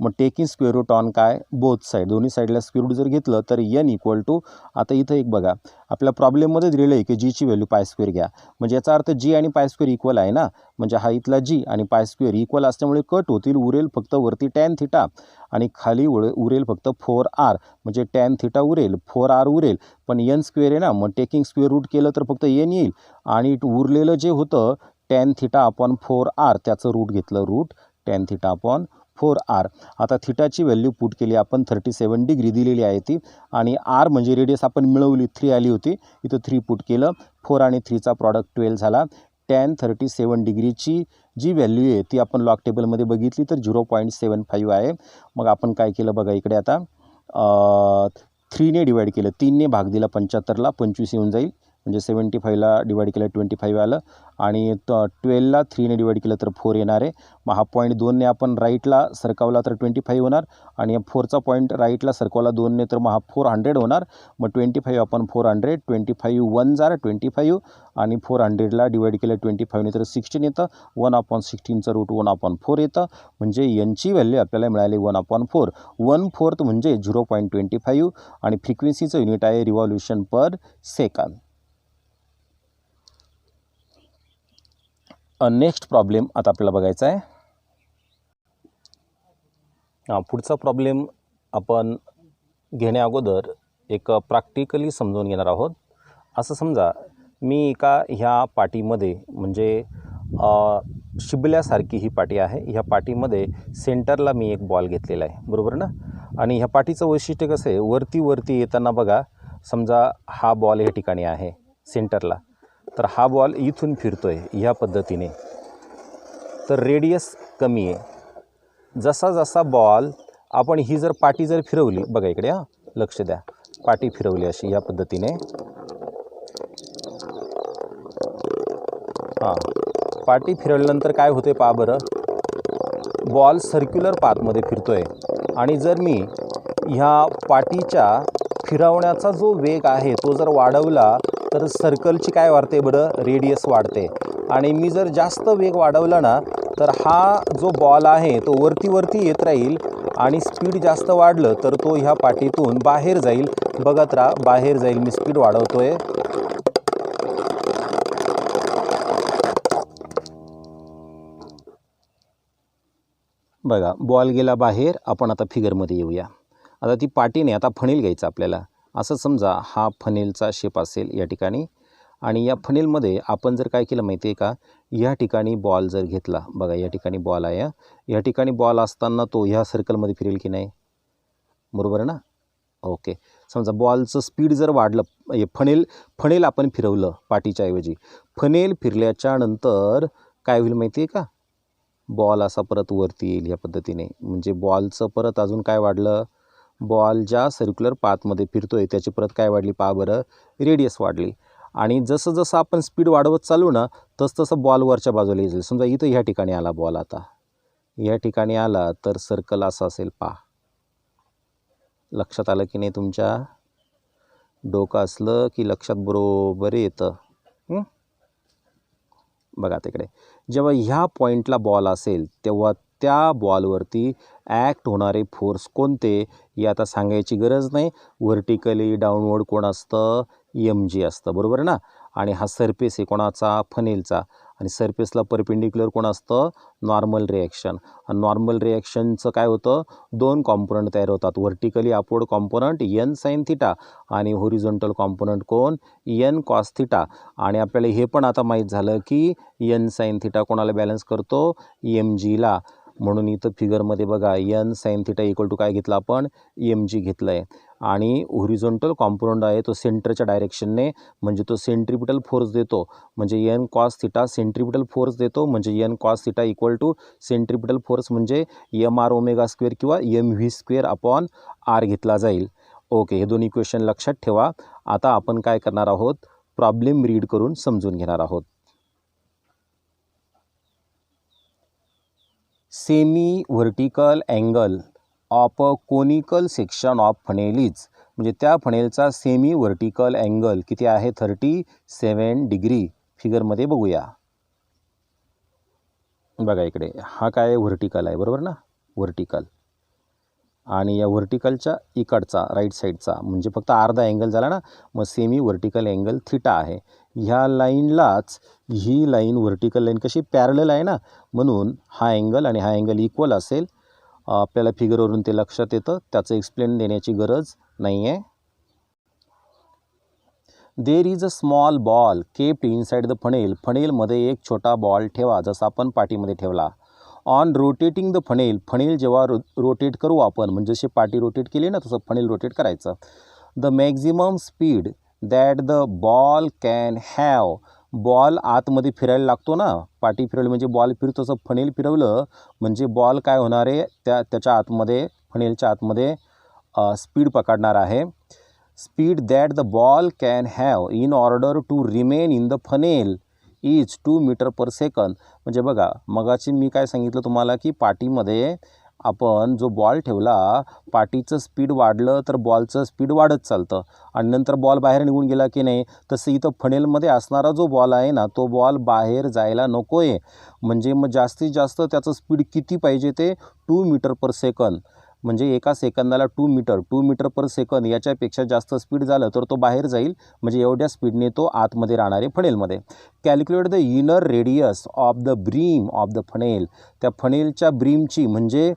मग टेकिंग स्क्वेअर रूट ऑन काय बोथ साईड, दोन्ही साईडला स्क्वेअर रूट जर घेतलं तर एन इक्वल टू, आता इथं एक बघा आपल्या प्रॉब्लेममध्ये दिलेलं आहे की जीची व्हॅल्यू पाय स्क्वेअर घ्या, म्हणजे याचा अर्थ जी आणि पाय स्क्वेअर इक्वल आहे ना, म्हणजे हा इथला जी आणि पाय स्क्वेअर इक्वल असल्यामुळे कट होतील, उरेल फक्त वरती टॅन थिटा आणि खाली उरेल फक्त 4 आर, म्हणजे टॅन थिटा उरेल 4 आर उरेल, पण एन स्क्वेअर आहे ना, मग टेकिंग स्क्वेअर रूट केलं तर फक्त एन येईल, आणि उरलेलं जे होतं टॅन थिटा अपॉन 4 आर त्याचं रूट घेतलं, root tan theta upon 4 R. आता थिटाची व्हॅल्यू पुट केली आपण 37 डिग्री दिलेली आहे ती, आणि आर म्हणजे रेडियस आपण मिळवली 3 आली होती, इथं 3 पुट केलं, 4 आणि 3चा प्रॉडक्ट 12 झाला. टॅन 37 डिग्रीची जी व्हॅल्यू आहे ती आपण लॉग टेबलमध्ये बघितली तर 0.75 आहे. मग आपण काय केलं बघा इकडे आता 3ने डिवाईड केलं, 3ने भाग दिला 75ला, 25 येऊन जाईल, म्हणजे 75ला डिवाईड केलं 25 आलं, आणि 12ला 3ने डिवाईड केलं तर 4 येणार आहे. मग हा पॉईंट 2ने आपण राईटला सरकवला तर 25 होणार, आणि 4चा पॉईंट राईटला सरकवला 2ने तर मग हा 400 होणार. मग 25 आपण 400, 25 1 जार 25, आणि 400ला डिवाईड केलं 25ने तर 16 येतं, 1/16चं रूट 1/4 येतं, म्हणजे यांची व्हॅल्यू आपल्याला मिळाली 1/4, 1/4 म्हणजे 0.25, आणि फ्रिक्वेन्सीचं युनिट आहे revolution per second. Next problem आता आपल्याला बघायचा आहे. पुढचा प्रॉब्लेम आपण घेण्या अगोदर एक प्रॅक्टिकली समजून घेणार आहोत. असं समजा मी एका ह्या पाटीमध्ये, म्हणजे शिबल्यासारखी ही पाटी आहे, ह्या पाटीमध्ये सेंटरला मी एक बॉल घेतलेला आहे, बरोबर ना, आणि ह्या पाटीचं वैशिष्ट्य कसं आहे, वरती येताना बघा समजा हा बॉल या ठिकाणी आहे सेंटरला, तर हा बॉल इथून फिरतोय ह्या पद्धतीने, तर रेडियस कमी आहे. जसा जसा बॉल आपण ही जर पाटी जर फिरवली, बघा इकडे लक्ष द्या, पाटी फिरवली अशी या पद्धतीने, पाटी फिरवल्यानंतर काय होते पहा बरं, बॉल सर्क्युलर पाथमध्ये फिरतोय, आणि जर मी ह्या पाटीच्या फिरवण्याचा जो वेग आहे तो जर वाढवला तर सर्कलची काय वाढते बरं, रेडियस वाढते, आणि मी जर जास्त वेग वाढवला ना तर हा जो बॉल आहे तो वरती येत राहील, आणि स्पीड जास्त वाढलं तर तो ह्या पाटीतून बाहेर जाईल, बघत राहा बाहेर जाईल, मी स्पीड वाढवतोय, बघा बॉल गेला बाहेर. आपण आता फिगरमध्ये येऊया. आता ती पाटीने आता फणील घ्यायचं आपल्याला, असं समजा हा फनेलचा शेप असेल या ठिकाणी, आणि या फनेलमध्ये आपण जर काय केलं माहिती आहे का, या ठिकाणी बॉल जर घेतला, बघा या ठिकाणी बॉल आहे, या ठिकाणी बॉल असताना तो ह्या सर्कलमध्ये फिरेल की नाही, बरोबर आहे ना. ओके, समजा बॉलचं स्पीड जर वाढलं, फनेल आपण फिरवलं पाटीच्या ऐवजी, फनेल फिरल्याच्या नंतर काय होईल माहिती आहे का, बॉल असा परत वरती येईल ह्या पद्धतीने. म्हणजे बॉलचं परत अजून काय वाढलं, बॉल ज्या सर्क्युलर पाथमध्ये फिरतोय त्याची परत काय वाढली, पहा बरं, रेडियस वाढली. आणि जसं जसं आपण स्पीड वाढवत चालू ना, तसं बॉल वरच्या बाजूला येईल. समजा इथं ह्या ठिकाणी आला बॉल, आता या ठिकाणी आला तर सर्कल असं असेल, पहा. लक्षात आलं की नाही तुमच्या, डोकं असलं की लक्षात बरोबर येतं. बघा तिकडे जेव्हा ह्या पॉईंटला बॉल असेल तेव्हा त्या बॉलवरती ॲक्ट होणारे फोर्स कोणते हे आता सांगायची गरज नाही. व्हर्टिकली डाऊनवर्ड कोण असतं, mg असतं, बरोबर ना. आणि हा सरफेस आहे कोणाचा, फनेलचा, आणि सरफेसला परपेंडिक्युलर कोण असतं, नॉर्मल रिॲक्शन. आणि नॉर्मल रिॲक्शनचं काय होतं, दोन कॉम्पोनंट तयार होतात, vertically upward component n sine theta आणि होरिझॉन्टल कॉम्पोनंट कोण, n कॉस थिटा. आणि आपल्याला हे पण आता माहीत झालं की n साइन थिटा कोणाला बॅलन्स करतो, mgला. म्हणून इथं फिगरमध्ये बघा n sine theta equal to काय घेतलं आपण, mg घेतलं आहे. आणि होरिझॉन्टल कॉम्पोनंट आहे तो सेंटरच्या डायरेक्शनने, म्हणजे तो सेंट्रिपिटल फोर्स देतो, म्हणजे n cos theta centripetal force देतो, म्हणजे n cos theta equal to centripetal force म्हणजे mr ओमेगा स्क्वेअर किंवा mv स्क्वेअर अपॉन r घेतला जाईल. ओके, हे दोन इक्वेशन लक्षात ठेवा. आता आपण काय करणार आहोत, प्रॉब्लेम रीड करून समजून घेणार आहोत. Semi vertical angle of a conical section of funnel is, म्हणजे त्या फनेलचा सेमी व्हर्टिकल अँगल किती आहे, 37 डिग्री. फिगरमध्ये बघूया. बघा इकडे हा काय व्हर्टिकल आहे, बरोबर ना, व्हर्टिकल. आणि या व्हर्टिकलच्या इकडचा राईट साईडचा म्हणजे फक्त अर्धा अँगल झाला ना, मग सेमी व्हर्टिकल अँगल थिटा आहे. ह्या लाईनलाच ही लाईन व्हर्टिकल लाईन कशी पॅरलल आहे ना, म्हणून हा अँगल आणि हा अँगल इक्वल असेल. आपल्याला फिगरवरून ते लक्षात येतं, त्याचं एक्सप्लेन देण्याची गरज नाही आहे. There is a small ball kept inside the funnel, फनेलमध्ये एक छोटा बॉल ठेवा, जसा आपण पाटीमध्ये ठेवला. On rotating the funnel, funnel जेव्हा रोटेट करू आपण, म्हणजे जसे पाटी रोटेट केली ना तसं फनेल रोटेट करायचं. The maximum speed that the ball can have, ball आतमध्ये फिरायला लागतो ना, पाटी फिरवली म्हणजे बॉल फिरतो, तसं फनेल फिरवलं म्हणजे बॉल काय होणार आहे, त्याच्या आतमध्ये, फनेलच्या आतमध्ये स्पीड पकडणार आहे. Speed that the ball can have in order to remain in the funnel is 2 meter per second. म्हणजे बघा मगाशी मी काय सांगितलं तुम्हाला की पाटीमध्ये आपण जो बॉल ठेवला, पाटीचं स्पीड वाढलं तर बॉलचं स्पीड वाढत चालतं, आणि नंतर बॉल बाहेर निघून गेला की नाही, तसं इथं फनेलमध्ये असणारा जो बॉल आहे ना, तो बॉल बाहेर जायला नको आहे. म्हणजे मग जास्तीत जास्त त्याचं स्पीड किती पाहिजे, ते 2 मीटर पर सेकंद. म्हणजे एका सेकंदाला 2 मीटर पर सेकंद, याच्यापेक्षा जास्त स्पीड झालं तर तो बाहेर जाईल, म्हणजे एवढ्या स्पीडने तो आतमध्ये राहणार आहे फनेलमध्ये. Calculate the inner radius of the brim of the funnel, त्या फनेलच्या ब्रीमची, म्हणजे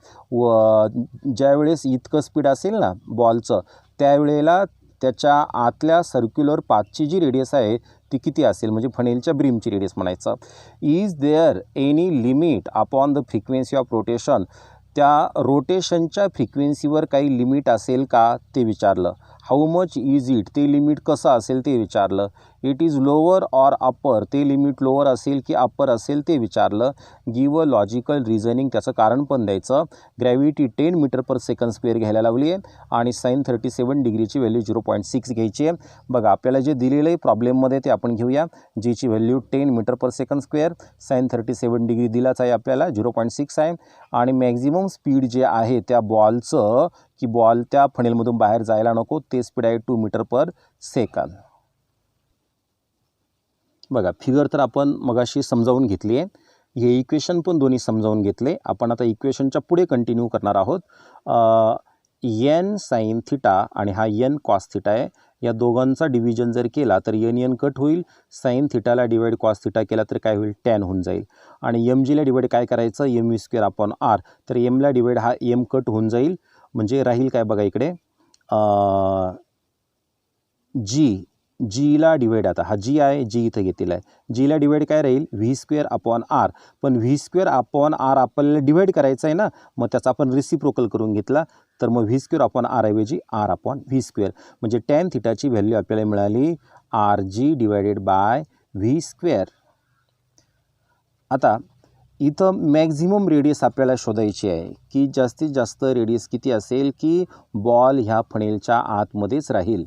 ज्यावेळेस इतकं स्पीड असेल ना बॉलचं, त्यावेळेला त्याच्या आतल्या सर्क्युलर पाथची जी रेडियस आहे ती किती असेल, म्हणजे फनेलच्या ब्रीमची रेडियस म्हणायचं. Is there any limit upon the frequency of rotation, त्या रोटेशनच्या फ्रिक्वेन्सीवर काही लिमिट असेल का ते विचारलं. हाऊ मच इज इट, ते लिमिट कसं असेल ते विचारलं. It is lower or upper, ते लिमिट लोअर असेल की अपर असेल ते विचारलं. गिव अ लॉजिकल रिझनिंग, त्याचं कारण पण द्यायचं. ग्रॅव्हिटी 10 मीटर पर सेकंड स्क्वेअर घ्यायला लावली आहे, आणि साइन 37 डिग्रीची व्हॅल्यू 0.6 घ्यायची आहे. बघा आपल्याला जे दिलेलं आहे प्रॉब्लेममध्ये ते आपण घेऊया. जीची व्हॅल्यू 10 मीटर पर सेकंड स्क्वेअर, साइन 37 डिग्री दिलाच आहे आपल्याला, 0.6 आहे. आणि मॅक्झिमम स्पीड जे आहे त्या बॉलचं, की बॉल त्या फनेलमधून बाहेर जायला नको, ते स्पीड आहे 2 मीटर पर सेकंद. बघा फिगर तर आपण मगाशी समजावून घेतली आहे, हे इक्वेशन पण दोन्ही समजावून घेतले. आपण आता इक्वेशनच्या पुढे कंटिन्यू करणार आहोत. n साइन थिटा आणि हा n कॉस थिटा आहे, या दोघांचा डिव्हिजन जर केला तर n कट होईल. साइन थिटाला डिवाइड कॉस थिटा केला तर काय होईल, टॅन होऊन जाईल. आणि mgला डिवाइड काय करायचं, mv स्क्वेअर अपॉन r, तर mला डिवाइड हा m कट होऊन जाईल, म्हणजे राहील काय बघा इकडे जीला डिवाईड, आता हा जी आहे, जी इथं घेतलेला आहे, जीला डिवाईड काय राहील v²/r, पण v²/r आपल्याला डिवाईड करायचं आहे ना, मग त्याचा आपण रेसिप्रोकल करून घेतला, तर मग v²/r ऐवजी r/v², म्हणजे टॅन थिटाची व्हॅल्यू आपल्याला मिळाली rg/v². आता इथं मॅक्झिमम रेडियस आपल्याला शोधायची आहे, की जास्तीत जास्त रेडियस किती असेल की बॉल ह्या फनेलच्या आतमध्येच राहील.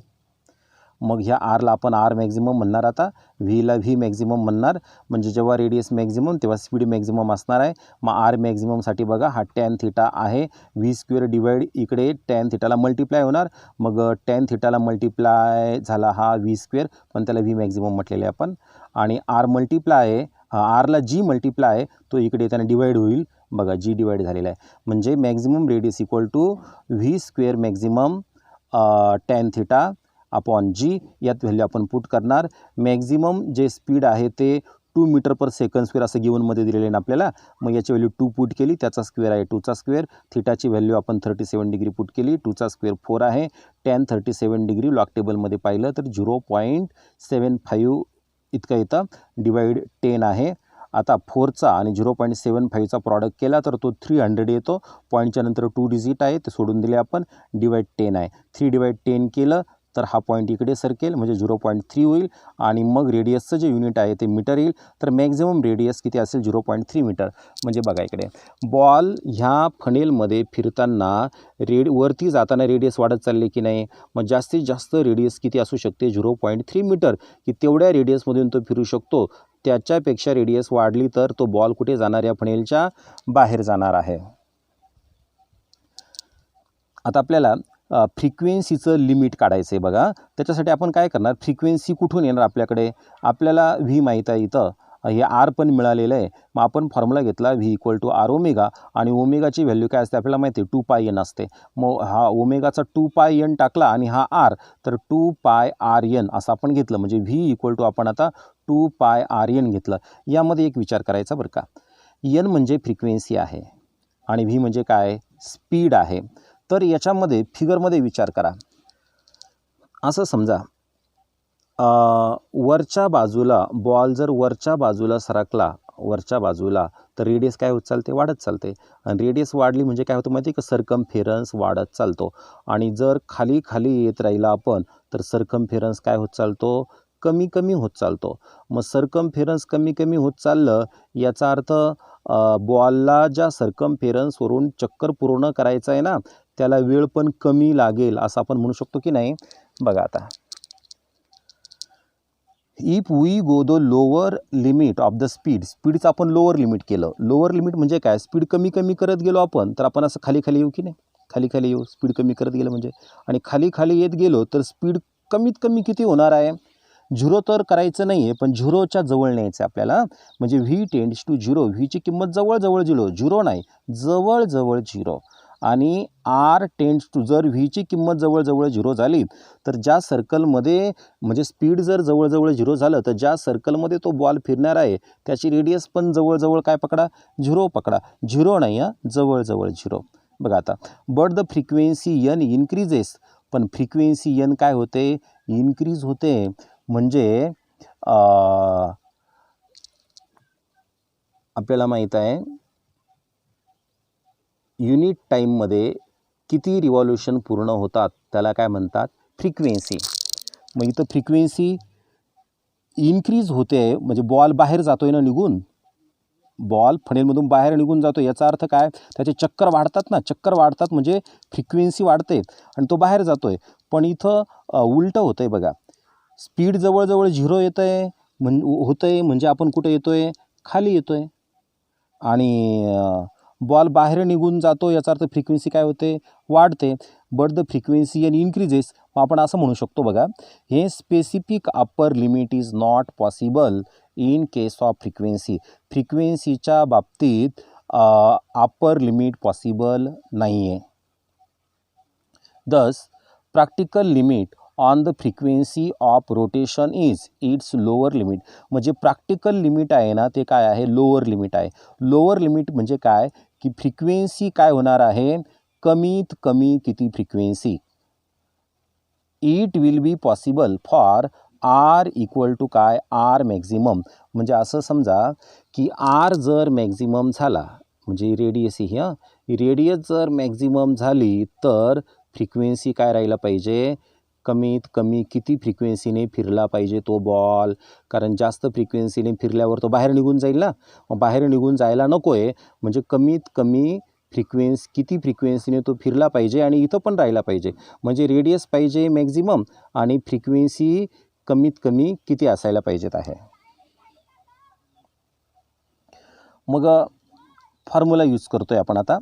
मग ह्या आरला आपण आर मॅक्झिमम म्हणणार, आता व्हीला व्ही मॅक्झिमम म्हणणार, म्हणजे जेव्हा रेडियस मॅक्झिमम तेव्हा स्पीड मॅक्झिमम असणार आहे. मग आर मॅक्झिममसाठी बघा हा टॅन थिटा आहे, v² डिवाईड इकडे टॅन थिटाला मल्टिप्लाय होणार, मग टॅन थिटाला मल्टिप्लाय झाला हा v², पण त्याला व्ही मॅक्झिमम म्हटलेले आपण, आणि आर मल्टिप्लाय आरला जी मल्टिप्लाय आहे तो इकडे त्याने डिवाईड होईल, बघा जी डिवाईड झालेला आहे, म्हणजे maximum radius equal to v² maximum tan theta upon g. यात व्हॅल्यू आपण पुट करणार. मॅक्झिमम जे स्पीड आहे ते 2 मीटर/सेकंड² असं गिवनमध्ये दिलेलं आहे ना आपल्याला, मग याची व्हॅल्यू 2 पुट केली, त्याचा स्क्वेअर आहे 2चा स्क्वेअर, थिटाची व्हॅल्यू आपण 37 डिग्री पुट केली, 2चा स्क्वेअर 4 आहे, टॅन 37 डिग्री लॉग टेबलमध्ये पाहिलं तर 0.75 इतकं येतं, डिवाईड 10 आहे. आता 4चा आणि 0.75चा प्रॉडक्ट केला तर तो 300 येतो, पॉईंटच्या नंतर 2 डिजिट आहे ते सोडून दिले आपण, डिवाईड 10 आहे, 3/10 केलं तर हा पॉईंट इकडे सरकेल, म्हणजे 0.3 होईल, आणि मग रेडियसचं जे युनिट आहे ते मीटर येईल, तर मॅक्झिमम रेडियस किती असेल 0.3 मीटर. म्हणजे बघा इकडे बॉल ह्या फनेलमध्ये फिरताना वरती जाताना रेडियस वाढत चालले की नाही, मग जास्तीत जास्त रेडियस किती असू शकते 0.3 मीटर, की तेवढ्या रेडियसमधून तो फिरू शकतो. त्याच्यापेक्षा रेडियस वाढली तर तो बॉल कुठे जाणार, या फनेलच्या बाहेर जाणार आहे. आता आपल्याला फ्रिक्वेन्सीचं लिमिट काढायचं आहे बघा. त्याच्यासाठी आपण काय करणार, फ्रिक्वेन्सी कुठून येणार आपल्याकडे, आपल्याला व्ही माहीत आहे, इथं हे आर पण मिळालेलं आहे, मग आपण फॉर्म्युला घेतला v = r ओमेगा, आणि ओमेगाची व्हॅल्यू काय असते आपल्याला माहिती आहे 2πn असते, मग हा ओमेगाचा 2πn टाकला आणि हा आर, तर 2πrn असं आपण घेतलं, म्हणजे v आपण आता 2πrn घेतलं. यामध्ये एक विचार करायचा बरं का, n म्हणजे फ्रिक्वेन्सी आहे आणि v म्हणजे काय, स्पीड आहे. तर याच्यामध्ये फिगरमध्ये विचार करा, असं समजा वरच्या बाजूला बॉल जर वरच्या बाजूला सरकला, वरच्या बाजूला, तर रेडियस काय होत चालते, वाढत चालते, आणि रेडियस वाढली म्हणजे काय होतं माहिती आहे का, सर्कमफेरन्स वाढत चालतो, आणि जर खाली खाली येत राहिला आपण तर सर्कमफेरन्स काय होत चालतो, कमी कमी होत चालतो. मग सर्कमफेरन्स कमी कमी होत चाललं, याचा अर्थ बॉलला ज्या सर्कमफेरन्सवरून चक्कर पूर्ण करायचं आहे ना, त्याला वेळ पण कमी लागेल असं आपण म्हणू शकतो की नाही. बघा आता, if we go the lower limit of the स्पीडचं आपण लोअर लिमिट केलं. लोअर लिमिट म्हणजे काय, स्पीड कमी कमी करत गेलो आपण तर आपण असं खाली खाली येऊ की नाही, खाली खाली येऊ, स्पीड कमी करत गेलं म्हणजे, आणि खाली खाली येत गेलो तर स्पीड कमीत कमी किती होणार आहे, 0 तर करायचं नाही आहे, पण 0च्या जवळ न्यायचं आपल्याला, म्हणजे v टेंड्स टू 0, व्हीची किंमत जवळजवळ 0 नाही, जवळजवळ 0, आणि आर टेंड्स टू, जर व्हीची किंमत जवळजवळ 0 झाली तर ज्या सर्कलमध्ये, म्हणजे स्पीड जर जवळजवळ 0 झालं तर ज्या सर्कलमध्ये तो बॉल फिरणार आहे त्याची रेडियस पण जवळजवळ काय पकडा, 0 पकडा, 0 नाही जवळजवळ 0. बघा आता, but the frequency n increases, पण फ्रिक्वेन्सी n काय होते, इन्क्रीज होते, म्हणजे आपल्याला माहीत आहे युनिट टाईममध्ये किती रिव्हॉल्यूशन पूर्ण होतात त्याला काय म्हणतात, फ्रिक्वेन्सी. मग इथं फ्रिक्वेन्सी इन्क्रीज होते, म्हणजे बॉल बाहेर जातो आहे ना निघून, बॉल फनेलमधून बाहेर निघून जातो, याचा अर्थ काय, त्याचे चक्कर वाढतात ना, चक्कर वाढतात म्हणजे फ्रिक्वेन्सी वाढते आणि तो बाहेर जातो आहे. पण इथं उलटं होतं आहे बघा, स्पीड जवळजवळ 0 येतं आहे, होतं आहे, म्हणजे आपण कुठे येतो आहे, खाली येतो आहे, आणि बॉल बाहेर निघून जातो, याचा अर्थ फ्रिक्वेन्सी काय होते, वाढते. But the frequency N increases, आपण असं म्हणू शकतो बघा, हे specific upper limit is not possible in case of frequency. फ्रिक्वेन्सीच्या बाबतीत अप्पर लिमिट पॉसिबल नाही आहे. Thus practical limit on the frequency of rotation is its lower limit. म्हणजे प्रॅक्टिकल लिमिट आहे ना, ते काय आहे, लोअर लिमिट आहे. लोअर लिमिट म्हणजे काय, की फ्रिक्वेन्सी काय होणार आहे, कमीत कमी किती frequency, it will be possible for R equal to काय, आर मॅक्झिमम. म्हणजे असं समजा की आर जर मॅक्झिमम झाला म्हणजे रेडियस ही रेडियस जर मॅक्झिमम झाली तर फ्रिक्वेन्सी काय राहायला पाहिजे, कमीत कमी किती फ्रिक्वेन्सीने फिरला पाहिजे तो बॉल, कारण जास्त फ्रिक्वेन्सीने फिरल्यावर तो बाहेर निघून जाईल ना, मग बाहेर निघून जायला नको आहे, म्हणजे कमीत कमी किती फ्रिक्वेन्सीने तो फिरला पाहिजे आणि इथं पण राहिला पाहिजे. म्हणजे रेडियस पाहिजे मॅक्झिमम आणि फ्रिक्वेन्सी कमीत कमी किती असायला पाहिजेत आहे. मग फॉर्म्युला यूज करतो आहे आपण आता.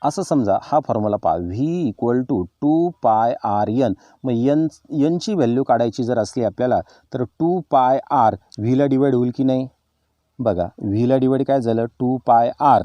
असं समजा हा फॉर्म्युला पहा, V equal to 2πr n. मग एनची व्हॅल्यू काढायची जर असली आपल्याला तर 2πr व्हीला डिवाईड होईल की नाही. बघा व्हीला डिवाईड काय झालं 2πr,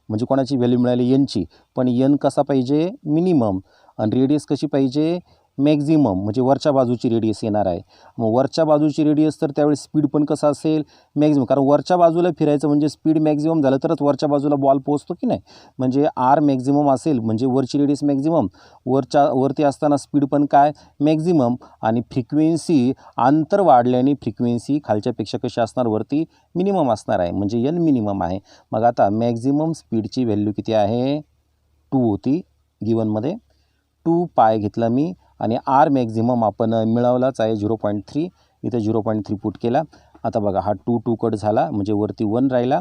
म्हणजे कोणाची व्हॅल्यू मिळाली एनची, पण एन कसा पाहिजे मिनिमम आणि रेडियस कशी पाहिजे मॅक्झिमम, म्हणजे वरच्या बाजूची रेडियस येणार आहे. मग वरच्या बाजूची रेडियस तर त्यावेळेस स्पीड पण कसं असेल मॅक्झिमम, कारण वरच्या बाजूला फिरायचं म्हणजे स्पीड मॅक्झिमम झालं तरच वरच्या बाजूला बॉल पोहोचतो की नाही. म्हणजे आर मॅक्झिमम असेल म्हणजे वरची रेडियस मॅक्झिमम, वरती असताना स्पीड पण काय मॅक्झिमम, आणि फ्रिक्वेन्सी अंतर वाढल्याने फ्रिक्वेन्सी खालच्यापेक्षा कशी असणार वरती मिनिमम असणार आहे, म्हणजे एन मिनिमम आहे. मग आता मॅक्झिमम स्पीडची व्हॅल्यू किती आहे 2 होती गिवनमध्ये, 2π घेतला मी आणि आर मॅक्झिमम आपण मिळवलाच आहे 0.3, इथे 0.3 पुट केला. आता बघा हा 2 कट झाला म्हणजे वरती 1 राहिला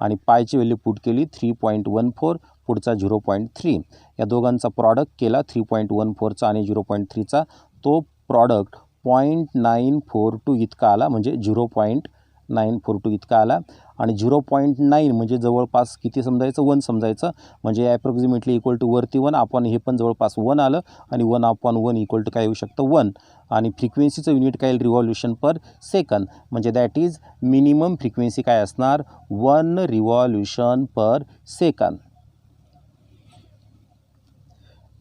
आणि पायची व्हॅल्यू पुट केली 3.14, पुढचा 0.3. या दोघांचा प्रॉडक्ट केला 3.14चा आणि 0.3चा, तो प्रॉडक्ट 0.942 इतका आला, म्हणजे 0.942 इतका आला. आणि 0.9 म्हणजे जवळपास किती समजायचं 1 समजायचं, म्हणजे ॲप्रॉक्सिमेटली इक्वल टू वरती 1, आपण हे पण जवळपास 1 आलं आणि 1/1 इक्वल टू काय येऊ शकतं 1. आणि फ्रिक्वेन्सीचं युनिट काय रिव्हॉल्युशन पर सेकंद, म्हणजे दॅट इज मिनिमम फ्रिक्वेन्सी काय असणार 1 रिव्हॉल्युशन पर सेकंद.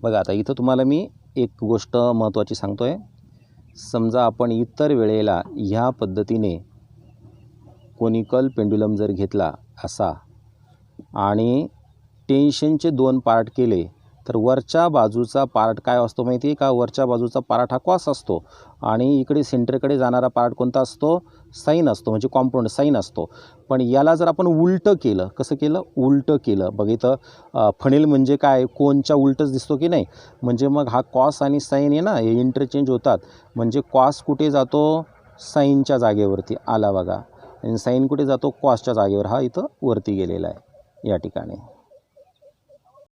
बघा आता इथं तुम्हाला मी एक गोष्ट महत्त्वाची सांगतो आहे. समजा आपण इतर वेळेला ह्या पद्धतीने कोनिकल पेंडुलम जर घेतला असा आणि टेन्शनचे 2 पार्ट केले तर वरच्या बाजूचा पार्ट काय असतो माहिती आहे का, वरच्या बाजूचा पार्ट हा कॉस असतो आणि इकडे सेंटरकडे जाणारा पार्ट कोणता असतो साईन असतो, म्हणजे कॉम्पाऊंड साईन असतो. पण याला जर आपण उलटं केलं, कसं केलं उलटं केलं, बघ इथं फणेल म्हणजे काय कोनच्या उलटंच दिसतो की नाही, म्हणजे मग हा कॉस आणि साईन आहे ना हे इंटरचेंज होतात, म्हणजे कॉस कुठे जातो साईनच्या जागेवरती आला बघा, आणि साईन कुठे जातो कॉसच्या जागेवर, हा इथं वरती गेलेला आहे या ठिकाणी.